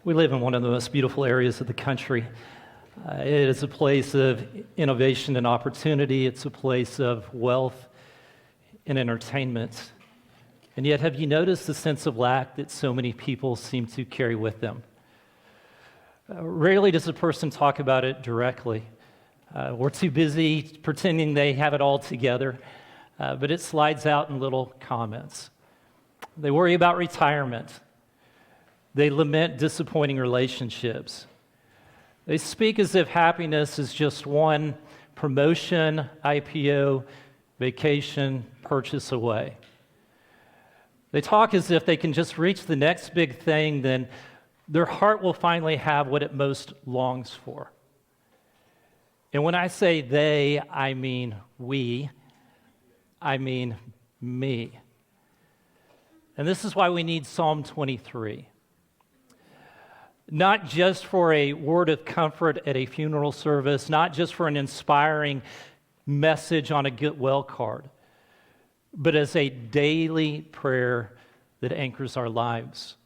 We live in one of the most beautiful areas of the country. It is a place of innovation and opportunity. It's a place of wealth and entertainment. And yet, have you noticed the sense of lack that so many people seem to carry with them? Rarely does a person talk about it directly. We're too busy pretending they have it all together, but it slides out in little comments. They worry about retirement. They lament disappointing relationships. They speak as if happiness is just one promotion, IPO, vacation, purchase away. They talk as if they can just reach the next big thing, then their heart will finally have what it most longs for. And when I say they, I mean we, I mean me. And this is why we need Psalm 23. Not just for a word of comfort at a funeral service, not just for an inspiring message on a get well card, but as a daily prayer that anchors our lives.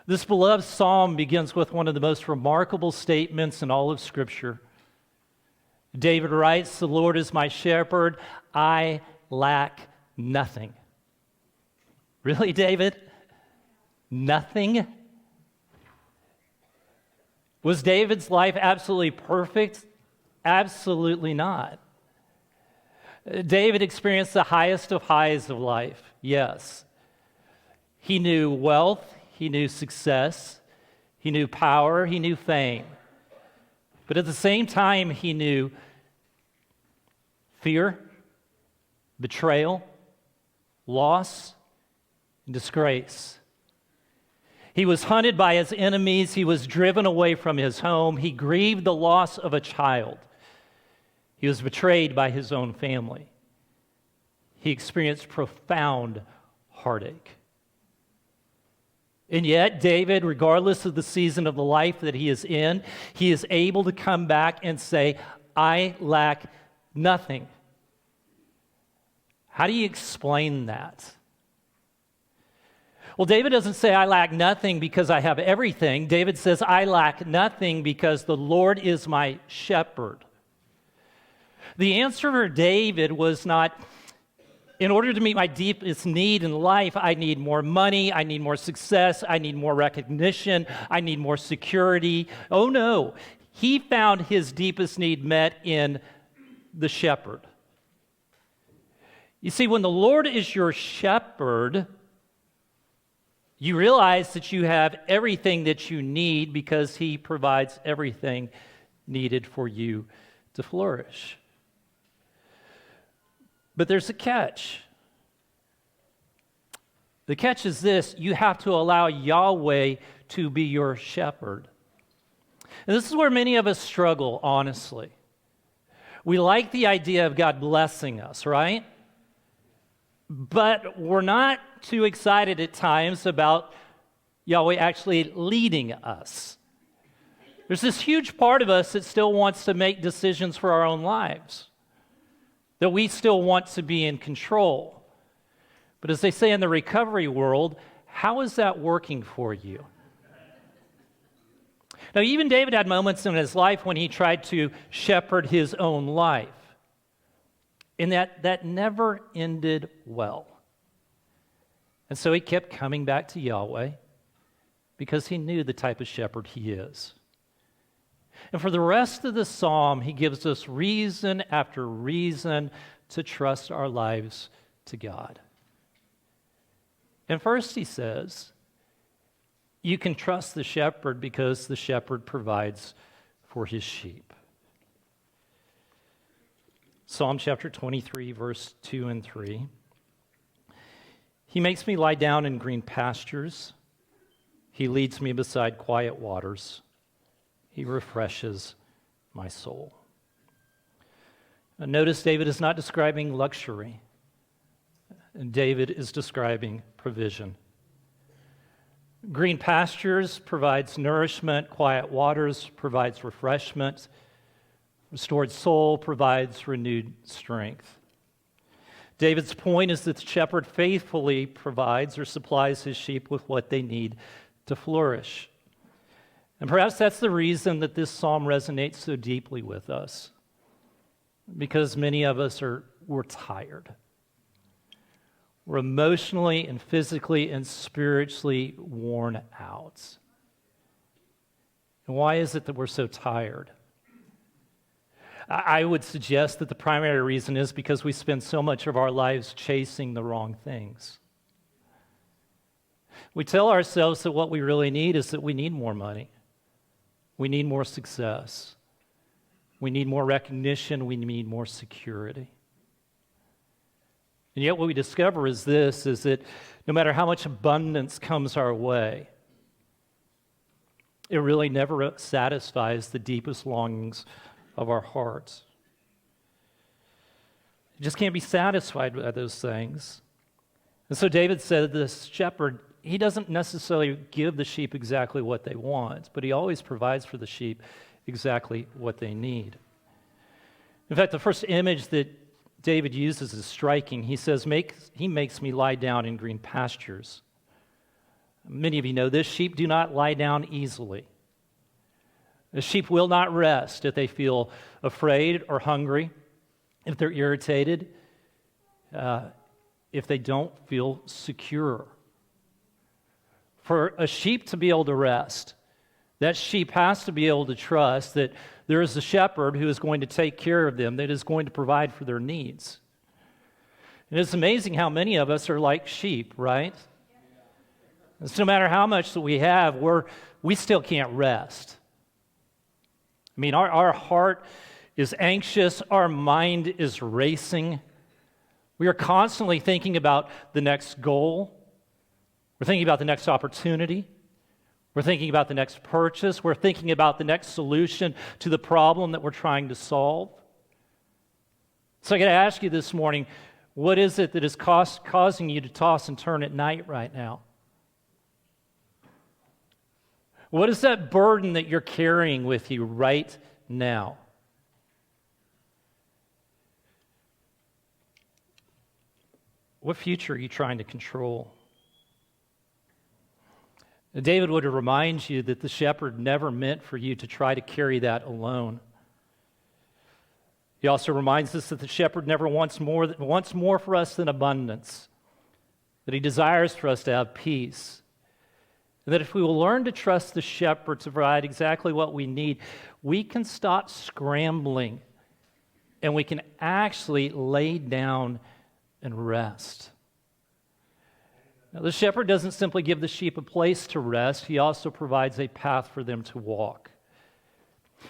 This beloved psalm begins with one of the most remarkable statements in all of Scripture. David writes, "The Lord is my shepherd, I lack nothing." Really, David? Nothing? Was David's life absolutely perfect? Absolutely not. David experienced the highest of highs of life, yes. He knew wealth, he knew success, he knew power, he knew fame. But at the same time, he knew fear, betrayal, loss, and disgrace. He was hunted by his enemies. He was driven away from his home. He grieved the loss of a child. He was betrayed by his own family. He experienced profound heartache. And yet, David, regardless of the season of the life that he is in, he is able to come back and say, "I lack nothing." How do you explain that? Well, David doesn't say, "I lack nothing because I have everything." David says, "I lack nothing because the Lord is my shepherd." The answer for David was not, in order to meet my deepest need in life, I need more money, I need more success, I need more recognition, I need more security. Oh no, he found his deepest need met in the shepherd. You see, when the Lord is your shepherd, you realize that you have everything that you need because he provides everything needed for you to flourish. But there's a catch. The catch is this: you have to allow Yahweh to be your shepherd. And this is where many of us struggle, honestly. We like the idea of God blessing us, right? But we're not too excited at times about Yahweh actually leading us. There's this huge part of us that still wants to make decisions for our own lives, that we still want to be in control. But as they say in the recovery world, how is that working for you? Now, even David had moments in his life when he tried to shepherd his own life. And that never ended well. And so he kept coming back to Yahweh because he knew the type of shepherd he is. And for the rest of the psalm, he gives us reason after reason to trust our lives to God. And first he says, you can trust the shepherd because the shepherd provides for his sheep. Psalm chapter 23, verse 2 and 3. He makes me lie down in green pastures. He leads me beside quiet waters. He refreshes my soul. Now, notice David is not describing luxury. David is describing provision. Green pastures provides nourishment. Quiet waters provides refreshment. Restored soul provides renewed strength. David's point is that the shepherd faithfully provides or supplies his sheep with what they need to flourish. And perhaps that's the reason that this psalm resonates so deeply with us, because many of us we're tired. We're emotionally and physically and spiritually worn out. And why is it that we're so tired? I would suggest that the primary reason is because we spend so much of our lives chasing the wrong things. We tell ourselves that what we really need is that we need more money. We need more success. We need more recognition. We need more security. And yet what we discover is that no matter how much abundance comes our way, it really never satisfies the deepest longings of our hearts. You just can't be satisfied by those things. And so David said this shepherd, he doesn't necessarily give the sheep exactly what they want, but he always provides for the sheep exactly what they need. In fact, the first image that David uses is striking. He says, he makes me lie down in green pastures. Many of you know this. Sheep do not lie down easily. The sheep will not rest if they feel afraid or hungry, if they're irritated, if they don't feel secure. For a sheep to be able to rest, that sheep has to be able to trust that there is a shepherd who is going to take care of them, that is going to provide for their needs. And it's amazing how many of us are like sheep, right? And so no matter how much that we have, we still can't rest. I mean, our heart is anxious, our mind is racing. We are constantly thinking about the next goal. We're thinking about the next opportunity. We're thinking about the next purchase. We're thinking about the next solution to the problem that we're trying to solve. So I got to ask you this morning, what is it that is causing you to toss and turn at night right now? What is that burden that you're carrying with you right now? What future are you trying to control? David would remind you that the shepherd never meant for you to try to carry that alone. He also reminds us that the shepherd never wants more for us than abundance, that he desires for us to have peace, and that if we will learn to trust the shepherd to provide exactly what we need, we can stop scrambling and we can actually lay down and rest. Now, the shepherd doesn't simply give the sheep a place to rest, he also provides a path for them to walk.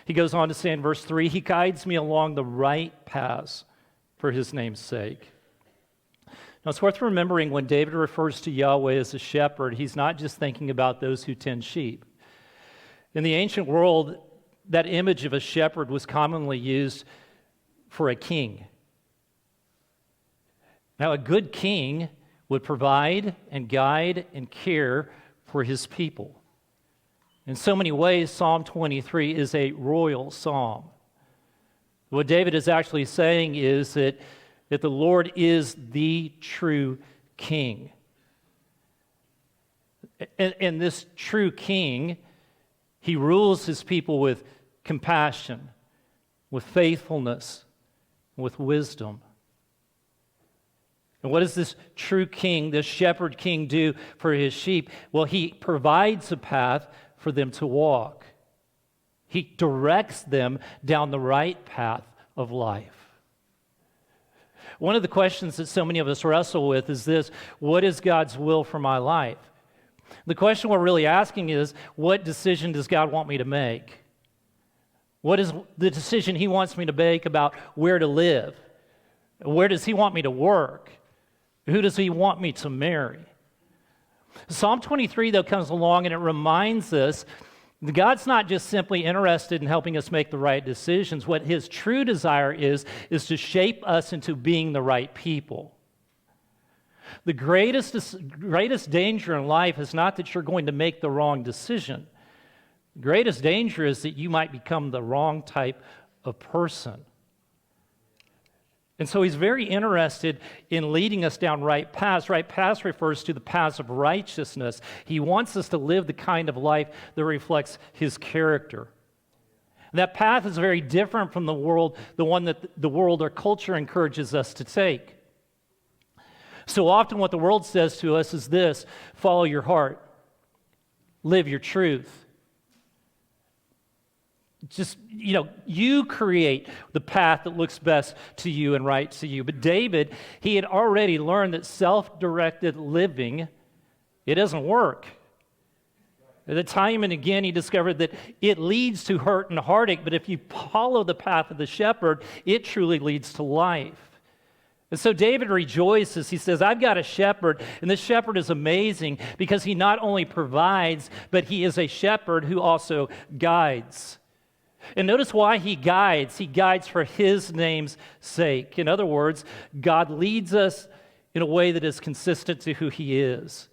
He goes on to say in verse 3, he guides me along the right paths for his name's sake. Now, it's worth remembering when David refers to Yahweh as a shepherd, he's not just thinking about those who tend sheep. In the ancient world, that image of a shepherd was commonly used for a king. Now, a good king would provide and guide and care for his people. In so many ways, Psalm 23 is a royal psalm. What David is actually saying is that the Lord is the true king. And this true king, he rules his people with compassion, with faithfulness, with wisdom. And what does this true king, this shepherd king, do for his sheep? Well, he provides a path for them to walk. He directs them down the right path of life. One of the questions that so many of us wrestle with is this: what is God's will for my life? The question we're really asking is, what decision does God want me to make? What is the decision he wants me to make about where to live? Where does he want me to work? Who does he want me to marry? Psalm 23, though, comes along and it reminds us that God's not just simply interested in helping us make the right decisions. What his true desire is to shape us into being the right people. The greatest danger in life is not that you're going to make the wrong decision. The greatest danger is that you might become the wrong type of person. And so he's very interested in leading us down right paths. Right paths refers to the paths of righteousness. He wants us to live the kind of life that reflects his character. That path is very different from the one that the world or culture encourages us to take. So often what the world says to us is this: follow your heart, live your truth. Just, you create the path that looks best to you and right to you. But David, he had already learned that self-directed living, it doesn't work. At the time and again, he discovered that it leads to hurt and heartache, but if you follow the path of the shepherd, it truly leads to life. And so David rejoices. He says, I've got a shepherd, and this shepherd is amazing because he not only provides, but he is a shepherd who also guides. And notice why he guides. He guides for his name's sake. In other words, God leads us in a way that is consistent to who he is.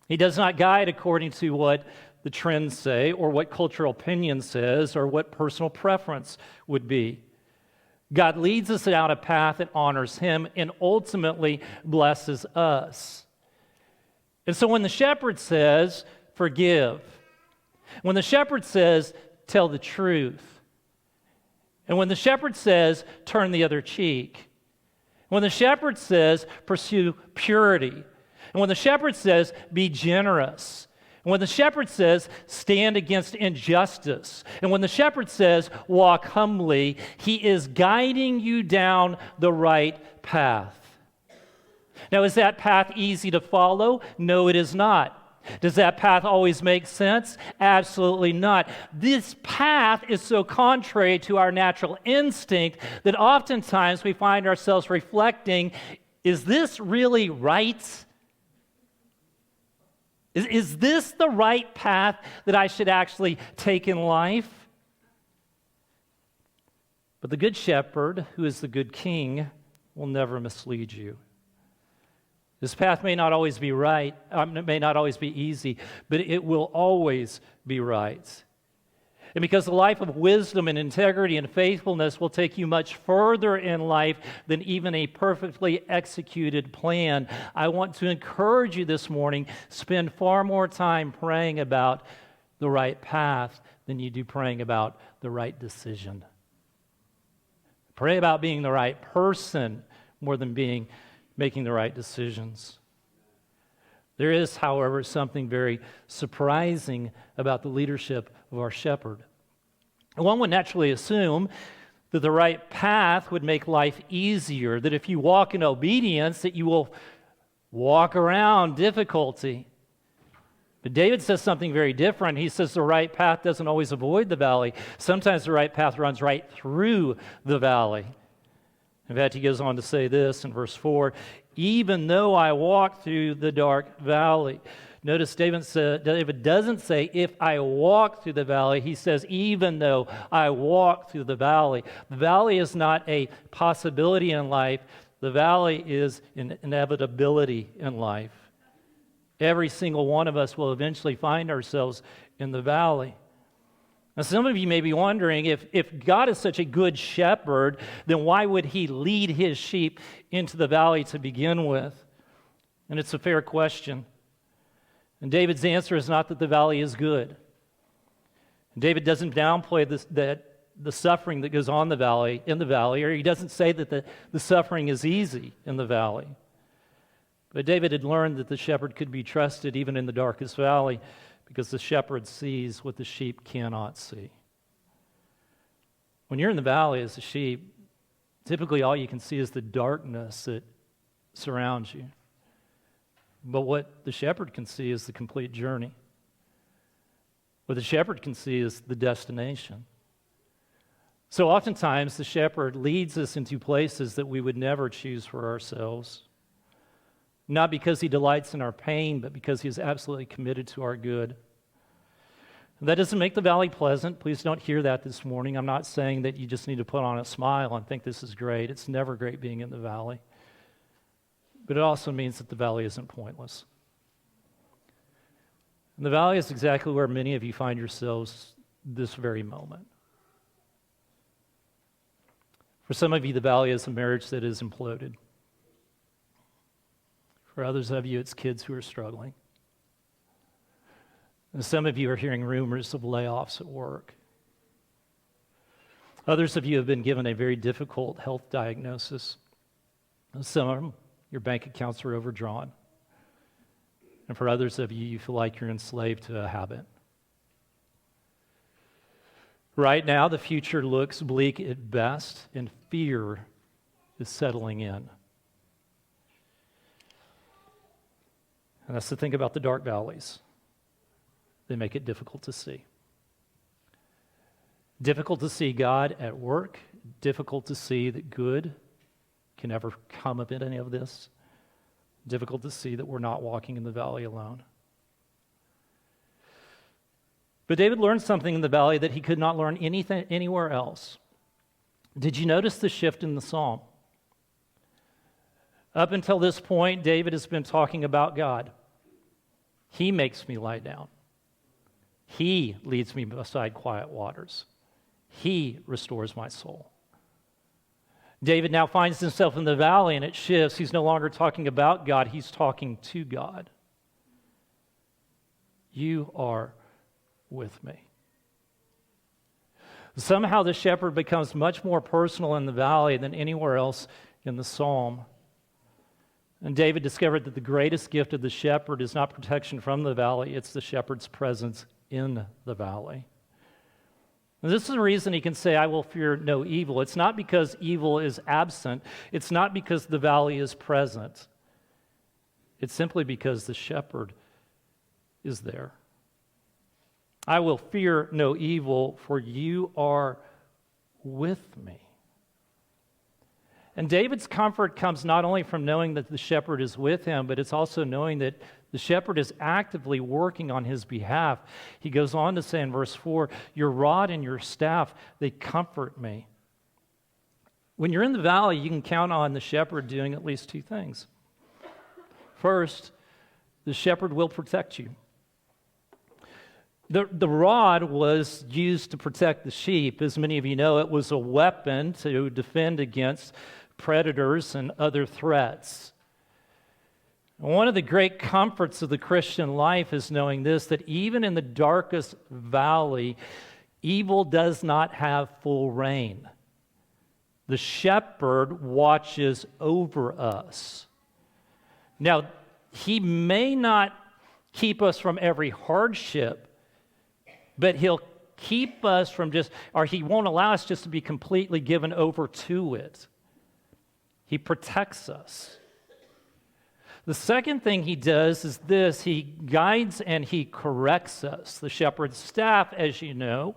He does not guide according to what the trends say or what cultural opinion says or what personal preference would be. God leads us down a path that honors him and ultimately blesses us. And so when the shepherd says, forgive, when the shepherd says, tell the truth, and when the shepherd says, turn the other cheek, when the shepherd says, pursue purity, and when the shepherd says, be generous, and when the shepherd says, stand against injustice, and when the shepherd says, walk humbly, he is guiding you down the right path. Now, is that path easy to follow? No, it is not. Does that path always make sense? Absolutely not. This path is so contrary to our natural instinct that oftentimes we find ourselves reflecting, is this really right? Is this the right path that I should actually take in life? But the good shepherd, who is the good king, will never mislead you. This path may not always be right, it may not always be easy, but it will always be right. And because the life of wisdom and integrity and faithfulness will take you much further in life than even a perfectly executed plan, I want to encourage you this morning, spend far more time praying about the right path than you do praying about the right decision. Pray about being the right person more than making the right decisions. There is, however, something very surprising about the leadership of our shepherd. One would naturally assume that the right path would make life easier, that if you walk in obedience, that you will walk around difficulty. But David says something very different. He says the right path doesn't always avoid the valley. Sometimes the right path runs right through the valley. In fact, he goes on to say this in verse 4, even though I walk through the dark valley. Notice David doesn't say, if I walk through the valley. He says, even though I walk through the valley. The valley is not a possibility in life. The valley is an inevitability in life. Every single one of us will eventually find ourselves in the valley. Now, some of you may be wondering, if God is such a good shepherd, then why would he lead his sheep into the valley to begin with? And it's a fair question. And David's answer is not that the valley is good. David doesn't downplay the suffering that goes on in the valley, or he doesn't say that the suffering is easy in the valley. But David had learned that the shepherd could be trusted even in the darkest valley, because the shepherd sees what the sheep cannot see. When you're in the valley as a sheep, typically all you can see is the darkness that surrounds you. But what the shepherd can see is the complete journey. What the shepherd can see is the destination. So oftentimes the shepherd leads us into places that we would never choose for ourselves. Not because he delights in our pain, but because he is absolutely committed to our good. That doesn't make the valley pleasant. Please don't hear that this morning. I'm not saying that you just need to put on a smile and think this is great. It's never great being in the valley. But it also means that the valley isn't pointless. And the valley is exactly where many of you find yourselves this very moment. For some of you, the valley is a marriage that is imploded. For others of you, it's kids who are struggling. And some of you are hearing rumors of layoffs at work. Others of you have been given a very difficult health diagnosis. And some of them, your bank accounts are overdrawn. And for others of you, you feel like you're enslaved to a habit. Right now, the future looks bleak at best, and fear is settling in. And that's the thing about the dark valleys. They make it difficult to see. Difficult to see God at work, difficult to see that good can ever come of any of this. Difficult to see that we're not walking in the valley alone. But David learned something in the valley that he could not learn anything anywhere else. Did you notice the shift in the psalm? Up until this point, David has been talking about God. He makes me lie down. He leads me beside quiet waters. He restores my soul. David now finds himself in the valley, and it shifts. He's no longer talking about God. He's talking to God. You are with me. Somehow the shepherd becomes much more personal in the valley than anywhere else in the psalm. And David discovered that the greatest gift of the shepherd is not protection from the valley, it's the shepherd's presence in the valley. And this is the reason he can say, I will fear no evil. It's not because evil is absent. It's not because the valley is present. It's simply because the shepherd is there. I will fear no evil, for you are with me. And David's comfort comes not only from knowing that the shepherd is with him, but it's also knowing that the shepherd is actively working on his behalf. He goes on to say in verse 4, your rod and your staff, they comfort me. When you're in the valley, you can count on the shepherd doing at least two things. First, the shepherd will protect you. The rod was used to protect the sheep. As many of you know, it was a weapon to defend against predators and other threats. One of the great comforts of the Christian life is knowing this, that even in the darkest valley, evil does not have full reign. The shepherd watches over us. Now, he may not keep us from every hardship, but he'll keep us from he won't allow us just to be completely given over to it. He protects us. The second thing he does is this: he guides and he corrects us. The shepherd's staff, as you know,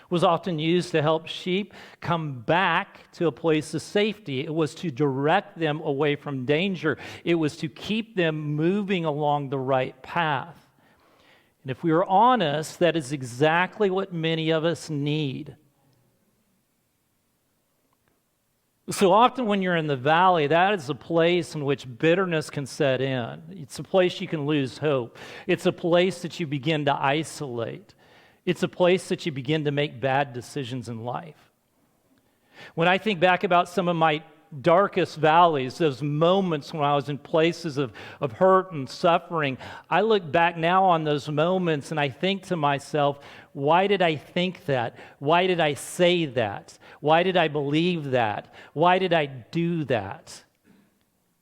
was often used to help sheep come back to a place of safety. It was to direct them away from danger. It was to keep them moving along the right path. And if we are honest, that is exactly what many of us need. So often when you're in the valley, that is a place in which bitterness can set in. It's a place you can lose hope. It's a place that you begin to isolate. It's a place that you begin to make bad decisions in life. When I think back about some of my darkest valleys, those moments when I was in places of hurt and suffering, I look back now on those moments and I think to myself, why did I think that? Why did I say that? Why did I believe that? Why did I do that?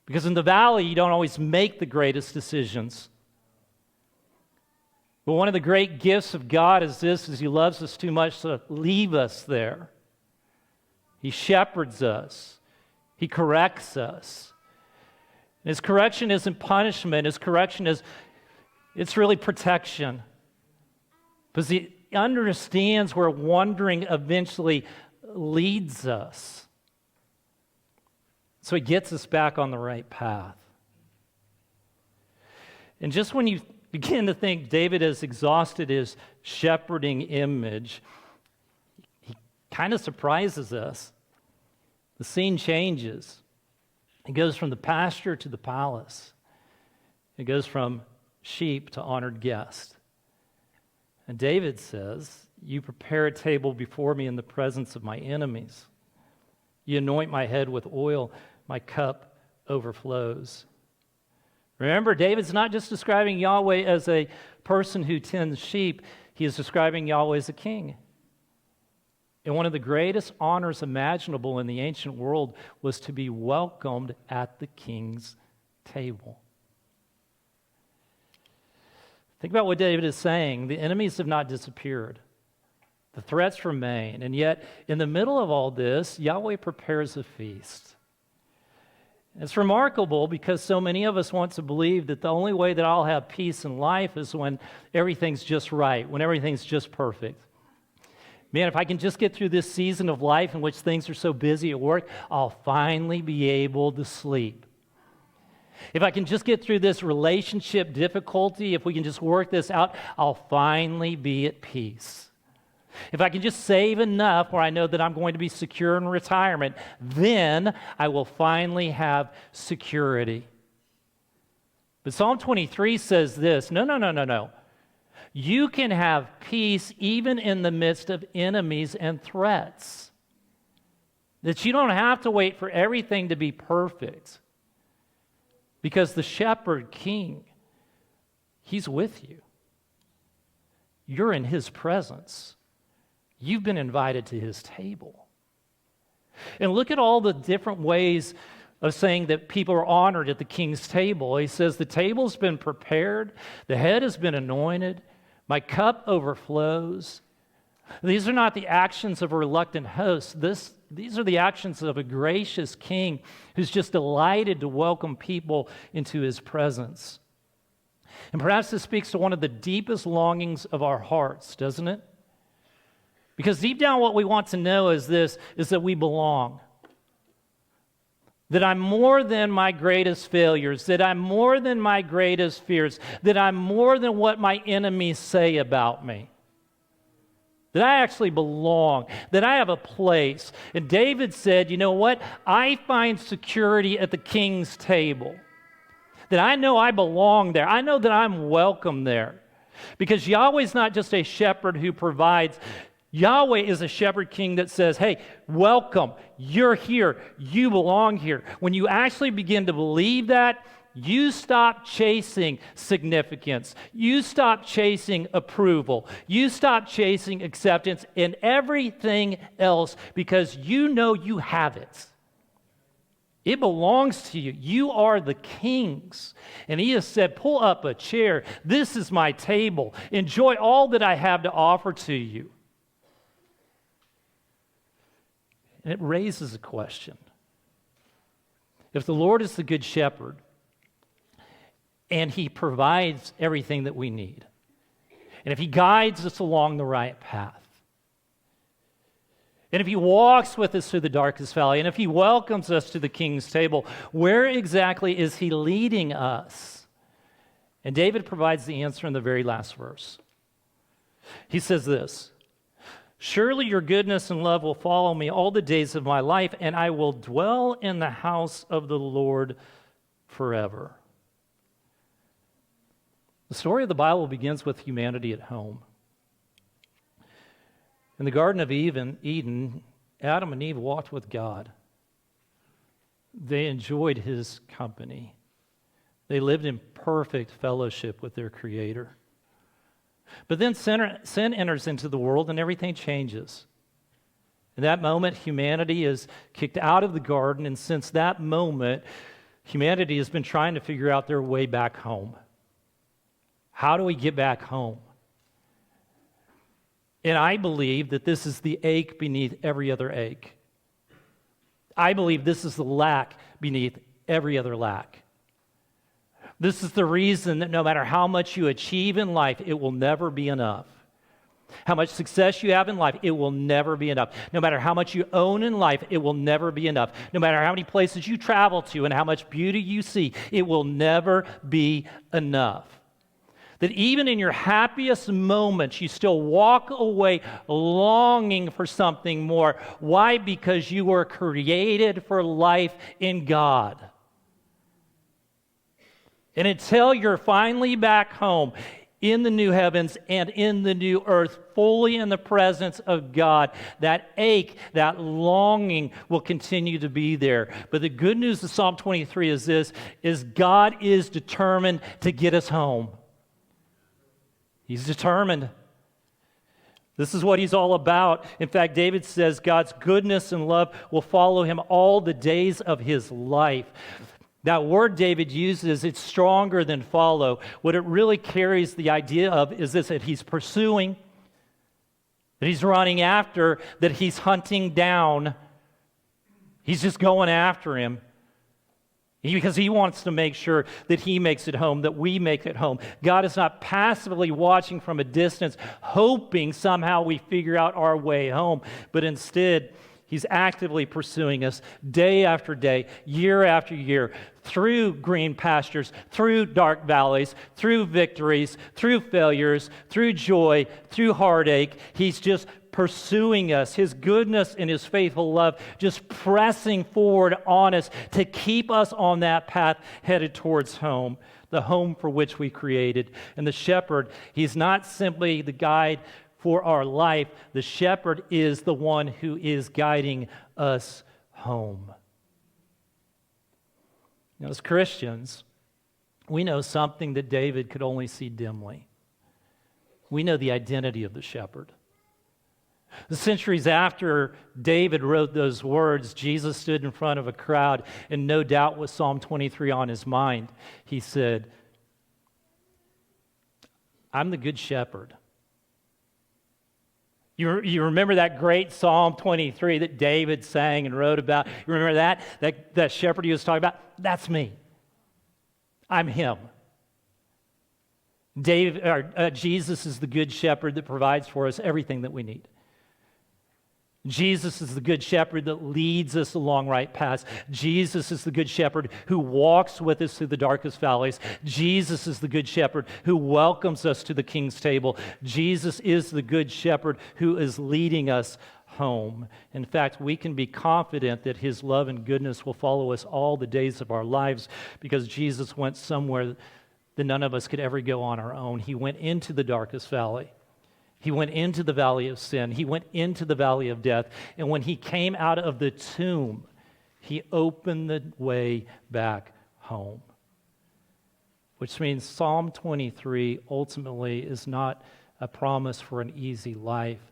Because in the valley, you don't always make the greatest decisions. But one of the great gifts of God is this: is He loves us too much to leave us there. He shepherds us. He corrects us. And His correction isn't punishment. His correction it's really protection. Because He understands where wandering eventually leads us. So He gets us back on the right path. And just when you begin to think David has exhausted his shepherding image, he kind of surprises us. The scene changes. It goes from the pasture to the palace. It goes from sheep to honored guest. And David says, you prepare a table before me in the presence of my enemies. You anoint my head with oil, my cup overflows. Remember, David's not just describing Yahweh as a person who tends sheep, he is describing Yahweh as a king. And one of the greatest honors imaginable in the ancient world was to be welcomed at the king's table. Think about what David is saying. The enemies have not disappeared. The threats remain. And yet, in the middle of all this, Yahweh prepares a feast. It's remarkable because so many of us want to believe that the only way that I'll have peace in life is when everything's just right, when everything's just perfect. Man, if I can just get through this season of life in which things are so busy at work, I'll finally be able to sleep. If I can just get through this relationship difficulty, if we can just work this out, I'll finally be at peace. If I can just save enough where I know that I'm going to be secure in retirement, then I will finally have security. But Psalm 23 says this, no. You can have peace even in the midst of enemies and threats. That you don't have to wait for everything to be perfect. Because the shepherd king, he's with you. You're in his presence. You've been invited to his table. And look at all the different ways of saying that people are honored at the king's table. He says, the table's been prepared, the head has been anointed, my cup overflows. These are not the actions of a reluctant host. These are the actions of a gracious king who's just delighted to welcome people into his presence. And perhaps this speaks to one of the deepest longings of our hearts, doesn't it? Because deep down what we want to know is that we belong. That I'm more than my greatest failures, that I'm more than my greatest fears, that I'm more than what my enemies say about me. That I actually belong, that I have a place. And David said, you know what? I find security at the king's table. That I know I belong there. I know that I'm welcome there. Because Yahweh's not just a shepherd who provides. Yahweh is a shepherd king that says, hey, welcome, you're here, you belong here. When you actually begin to believe that, you stop chasing significance. You stop chasing approval. You stop chasing acceptance and everything else because you know you have it. It belongs to you. You are the king's. And he has said, pull up a chair. This is my table. Enjoy all that I have to offer to you. And it raises a question. If the Lord is the good shepherd and he provides everything that we need, and if he guides us along the right path, and if he walks with us through the darkest valley, and if he welcomes us to the king's table, where exactly is he leading us? And David provides the answer in the very last verse. He says this, surely your goodness and love will follow me all the days of my life, and I will dwell in the house of the Lord forever. The story of the Bible begins with humanity at home. In the Garden of Eden, Adam and Eve walked with God. They enjoyed his company. They lived in perfect fellowship with their Creator. But then sin enters into the world and everything changes. In that moment, humanity is kicked out of the garden, and since that moment, humanity has been trying to figure out their way back home. How do we get back home? And I believe that this is the ache beneath every other ache. I believe this is the lack beneath every other lack. This is the reason that no matter how much you achieve in life, it will never be enough. How much success you have in life, it will never be enough. No matter how much you own in life, it will never be enough. No matter how many places you travel to and how much beauty you see, it will never be enough. That even in your happiest moments, you still walk away longing for something more. Why? Because you were created for life in God. And until you're finally back home, in the new heavens and in the new earth, fully in the presence of God. That ache, that longing will continue to be there. But the good news of Psalm 23 is this, is God is determined to get us home. He's determined. This is what he's all about. In fact, David says God's goodness and love will follow him all the days of his life. That word David uses, it's stronger than follow. What it really carries the idea of is this, that he's pursuing, that he's running after, that he's hunting down. He's just going after him. Because he wants to make sure that he makes it home, that we make it home. God is not passively watching from a distance, hoping somehow we figure out our way home, but instead, he's actively pursuing us day after day, year after year, through green pastures, through dark valleys, through victories, through failures, through joy, through heartache. He's just pursuing us, his goodness and his faithful love, just pressing forward on us to keep us on that path headed towards home, the home for which we created. And the shepherd, he's not simply the guide for our life. The shepherd is the one who is guiding us home. Now, as Christians, we know something that David could only see dimly. We know the identity of the shepherd. The centuries after David wrote those words, Jesus stood in front of a crowd, and no doubt with Psalm 23 on his mind. He said, I'm the good shepherd. You remember that great Psalm 23 that David sang and wrote about? You remember that shepherd he was talking about? That's me. I'm him. Jesus is the good shepherd that provides for us everything that we need. Jesus is the good shepherd that leads us along right paths. Jesus is the good shepherd who walks with us through the darkest valleys. Jesus is the good shepherd who welcomes us to the king's table. Jesus is the good shepherd who is leading us home. In fact, we can be confident that his love and goodness will follow us all the days of our lives because Jesus went somewhere that none of us could ever go on our own. He went into the darkest valley. He went into the valley of sin. He went into the valley of death. And when he came out of the tomb, he opened the way back home. Which means Psalm 23 ultimately is not a promise for an easy life,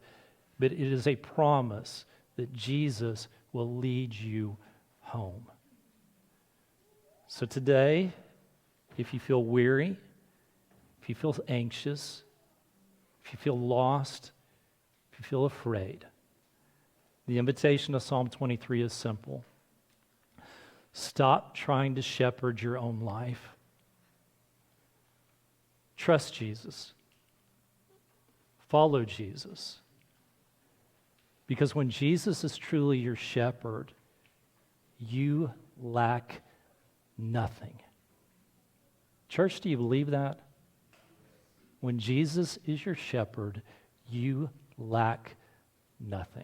but it is a promise that Jesus will lead you home. So today, if you feel weary, if you feel anxious, if you feel lost, if you feel afraid, the invitation of Psalm 23 is simple. Stop trying to shepherd your own life. Trust Jesus. Follow Jesus. Because when Jesus is truly your shepherd, you lack nothing. Church, do you believe that? When Jesus is your shepherd, you lack nothing.